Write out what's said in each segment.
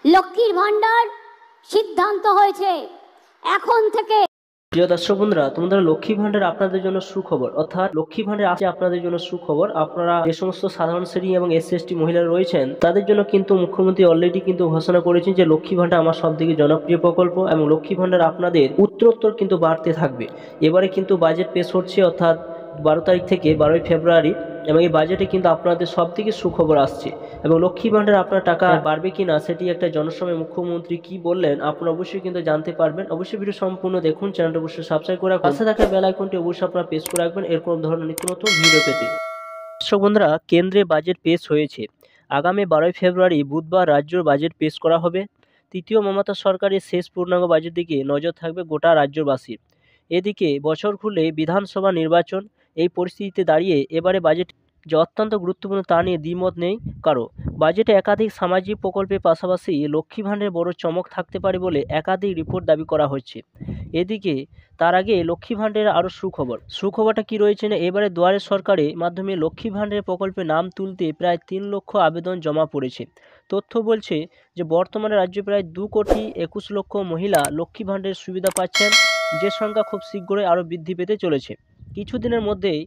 লক্ষ্মীর ভান্ডার সিদ্ধান্ত হয়েছে এখন থেকে। প্রিয় দর্শক বন্ধুরা, তোমাদের লক্ষ্মী ভান্ডার আপনাদের জন্য সুখবর, অর্থাৎ লক্ষ্মী ভান্ডার আছে আপনাদের জন্য সুখবর। আপনারা যে সমস্ত সাধারণ শ্রেণী এবং SC/ST মহিলারা রয়েছেন তাদের জন্য কিন্তু মুখ্যমন্ত্রী অলরেডি কিন্তু ঘোষণা করেছেন যে লক্ষ্মী ভান্ডার আমার সবথেকে জনপ্রিয় প্রকল্প এবং লক্ষ্মী ভান্ডার আপনাদের উত্তরোত্তর কিন্তু বাড়তে থাকবে। এবারে কিন্তু বাজেট পেশ হচ্ছে, অর্থাৎ 12 তারিখ থেকে 12ই ফেব্রুয়ারি, এবং এই বাজেটে কিন্তু আপনাদের সবথেকে সুখবর আসছে। এবং লক্ষ্মী ভান্ডার আপনার টাকা বাড়বে কিনা সেটি একটা জনসভায় মুখ্যমন্ত্রী কি বললেন আপনারা অবশ্যই কিন্তু জানতে পারবেন। অবশ্যই ভিডিও সম্পূর্ণ দেখুন, চ্যানেলটা অবশ্যই সাবস্ক্রাইব করে রাখুন, পাশে থাকা বেল আইকনটি অবশ্যই আপনারা প্রেস করে রাখবেন এরকম ধরনের নিত্য নতুন ভিডিও পেতে। দর্শক বন্ধুরা, কেন্দ্রে বাজেট পেশ হয়েছে। আগামী 12ই ফেব্রুয়ারি বুধবার রাজ্যের বাজেট পেশ করা হবে। তৃতীয় মমতা সরকারের শেষ পূর্ণাঙ্গ বাজেট দিকে নজর থাকবে গোটা রাজ্যবাসীর। এদিকে বছর ঘুরলে বিধানসভা নির্বাচন, এই পরিস্থিতিতে দাঁড়িয়ে এবারে বাজেট যে অত্যন্ত গুরুত্বপূর্ণ তা নিয়ে দ্বিমত নেই কারো। বাজেটে একাধিক সামাজিক প্রকল্পের পাশাপাশি লক্ষ্মী ভান্ডারের বড় চমক থাকতে পারে বলে একাধিক রিপোর্ট দাবি করা হচ্ছে। এদিকে তার আগে লক্ষ্মী ভান্ডারের আরও সুখবরটা কি রয়েছে না, এবারে দুয়ারে সরকারের মাধ্যমে লক্ষ্মী ভান্ডারের প্রকল্পে নাম তুলতে প্রায় 3 লক্ষ আবেদন জমা পড়েছে। তথ্য বলছে যে বর্তমানে রাজ্যে প্রায় 2,21,00,000 মহিলা লক্ষ্মী ভান্ডারের সুবিধা পাচ্ছেন, যে সংখ্যা খুব শীঘ্রই আরও বৃদ্ধি পেতে চলেছে। কিছুদিনের মধ্যেই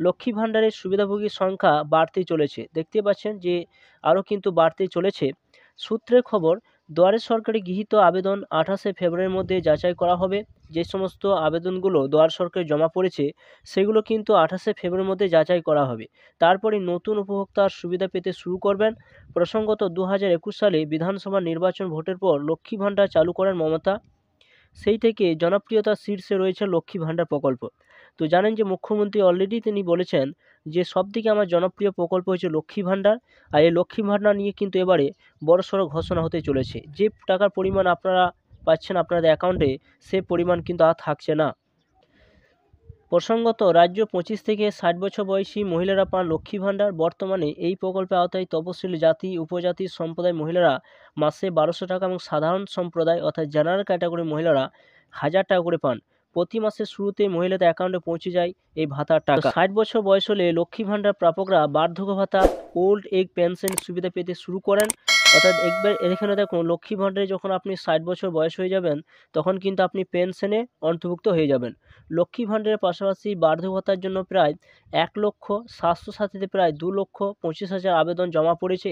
লক্ষ্মী ভান্ডারের সুবিধাভোগীর সংখ্যা বাড়তেই চলেছে, দেখতে পাচ্ছেন যে আরও কিন্তু বাড়তেই চলেছে। সূত্রের খবর, দুয়ারে সরকারি গৃহীত আবেদন 28শে ফেব্রুয়ারির মধ্যে যাচাই করা হবে। যে সমস্ত আবেদনগুলো দুয়ার সরকারে জমা পড়েছে সেগুলো কিন্তু 28শে ফেব্রুয়ারির মধ্যে যাচাই করা হবে। তারপরে নতুন উপভোক্তার সুবিধা পেতে শুরু করবেন। প্রসঙ্গত 2021 সালে বিধানসভা নির্বাচন ভোটের পর লক্ষ্মী ভান্ডার চালু করেন মমতা। সেই থেকে জনপ্রিয়তার শীর্ষে রয়েছে লক্ষ্মী ভান্ডার প্রকল্প। তো জানেন যে মুখ্যমন্ত্রী অলরেডি তিনি বলেছেন যে সবথেকে আমার জনপ্রিয় প্রকল্প হচ্ছে লক্ষ্মী ভান্ডার। আর এই লক্ষ্মী ভান্ডার নিয়ে কিন্তু এবারে বড়সড় ঘোষণা হতে চলেছে। যে টাকার পরিমাণ আপনারা পাচ্ছেন আপনাদের অ্যাকাউন্টে, সে পরিমাণ কিন্তু আর থাকছে না। প্রসঙ্গত, রাজ্য 25 থেকে 60 বছর বয়সী মহিলারা পান লক্ষ্মী ভান্ডার। বর্তমানে এই প্রকল্পের আওতায় তপশিলি জাতি উপজাতি সম্প্রদায় মহিলারা মাসে 1200 টাকা এবং সাধারণ সম্প্রদায় অর্থাৎ জেনারেল ক্যাটাগরির মহিলারা 1000 টাকা করে পান। প্রতি মাসের শুরুতেই মহিলাদের অ্যাকাউন্টে পৌঁছে যায় এই ভাতার টাকা। 60 বছর বয়স হলে লক্ষ্মী ভান্ডার প্রাপকরা বার্ধক্য ভাতা, ওল্ড এজ পেনশন সুবিধা পেতে শুরু করেন। অর্থাৎ একবার এখানে দেখুন, লক্ষ্মী ভান্ডারে যখন আপনি 60 বছর বয়স হয়ে যাবেন তখন কিন্তু আপনি পেনশনে অন্তর্ভুক্ত হয়ে যাবেন। লক্ষ্মী ভান্ডারের পাশাপাশি বার্ধক্য ভাতার জন্য প্রায় 1 লক্ষ, স্বাস্থ্যসাথীতে প্রায় 2,25,000 আবেদন জমা পড়েছে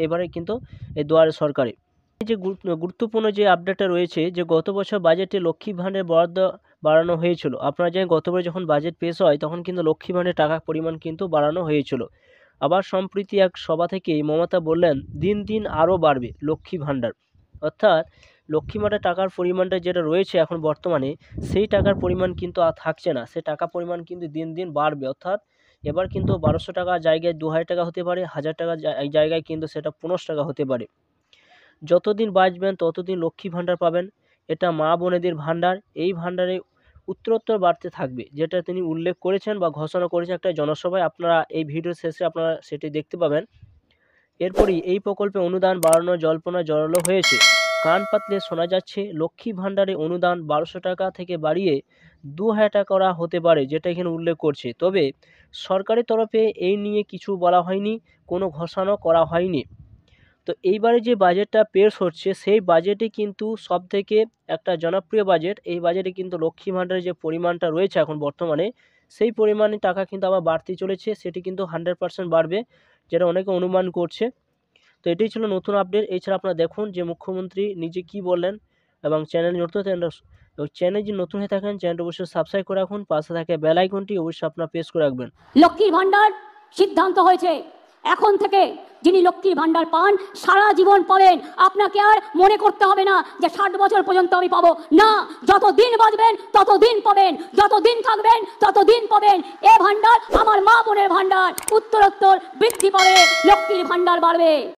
এবারে কিন্তু এই দুয়ারে সরকারে। যে গুরুত্বপূর্ণ যে আপডেটটা রয়েছে যে গত বছর বাজেটে লক্ষ্মী ভান্ডারের বরাদ্দ বাড়ানো হয়েছিল। আপনারা জানেন গতবার যখন বাজেট পেশ হয় তখন কিন্তু লক্ষ্মী ভান্ডারের টাকার পরিমাণ কিন্তু বাড়ানো হয়েছিল। আবার সম্প্রতি এক সভা থেকে মমতা বললেন দিন দিন আরও বাড়বে লক্ষ্মী ভান্ডার। অর্থাৎ লক্ষ্মী ভান্ডার টাকার পরিমাণটা যেটা রয়েছে এখন বর্তমানে, সেই টাকার পরিমাণ কিন্তু আর থাকছে না, সে টাকা পরিমাণ কিন্তু দিন দিন বাড়বে। অর্থাৎ এবার কিন্তু 1200 টাকা জায়গায় 2000 টাকা হতে পারে, 1000 টাকা জায়গায় কিন্তু সেটা 1500 টাকা হতে পারে। যতদিন বাঁচবেন ততদিন লক্ষ্মী ভান্ডার পাবেন। এটা মা বোনেদের ভান্ডার, এই ভান্ডারে উত্তরোত্তর বাড়তে থাকবে, যেটা তিনি উল্লেখ করেছেন বা ঘোষণা করেছেন একটা জনসভায়। আপনারা এই ভিডিও শেষে আপনারা সেটি দেখতে পাবেন। এরপরই এই প্রকল্পে অনুদান বাড়ানোর জল্পনা জড়ালো হয়েছে। কান পাতলে শোনা যাচ্ছে লক্ষ্মী ভান্ডারে অনুদান 1200 টাকা থেকে বাড়িয়ে 2000 টাকা করা হতে পারে, যেটা এখানে উল্লেখ করছে। তবে সরকারের তরফে এই নিয়ে কিছু বলা হয়নি, কোনো ঘোষণা করা হয়নি। তো এইবারে যে বাজেটটা পেশ হচ্ছে সেই বাজেটে কিন্তু সবথেকে একটা জনপ্রিয় বাজেট। এই বাজেটে কিন্তু লক্ষ্মী ভান্ডারের যে পরিমাণটা রয়েছে এখন বর্তমানে, সেই পরিমাণে টাকা কিন্তু আবার বাড়তে চলেছে, সেটি কিন্তু 100% বাড়বে, যেটা অনেকে অনুমান করছে। তো এটাই ছিল নতুন আপডেট। এছাড়া আপনারা দেখুন যে মুখ্যমন্ত্রী নিজে কি বললেন। এবং চ্যানেল যদি নতুন হয়ে থাকেন চ্যানেলটি অবশ্যই সাবস্ক্রাইব করে রাখুন, পাশে থাকে বেল আইকনটি অবশ্যই আপনারা প্রেস করে রাখবেন। লক্ষ্মীর ভান্ডার সিদ্ধান্ত হয়েছে এখন থেকে যিনি লক্ষ্মীর ভান্ডার পান সারা জীবন পাবেন। আপনাকে আর মনে করতে হবে না যে 60 বছর পর্যন্ত আমি পাবো না, যতদিন বাঁচবেন ততদিন পাবেন, যতদিন থাকবেন ততদিন পাবেন। এ ভান্ডার আমার মা বোনের ভান্ডার, উত্তরোত্তর বৃদ্ধি পাবে, লক্ষ্মীর ভান্ডার বাড়বে।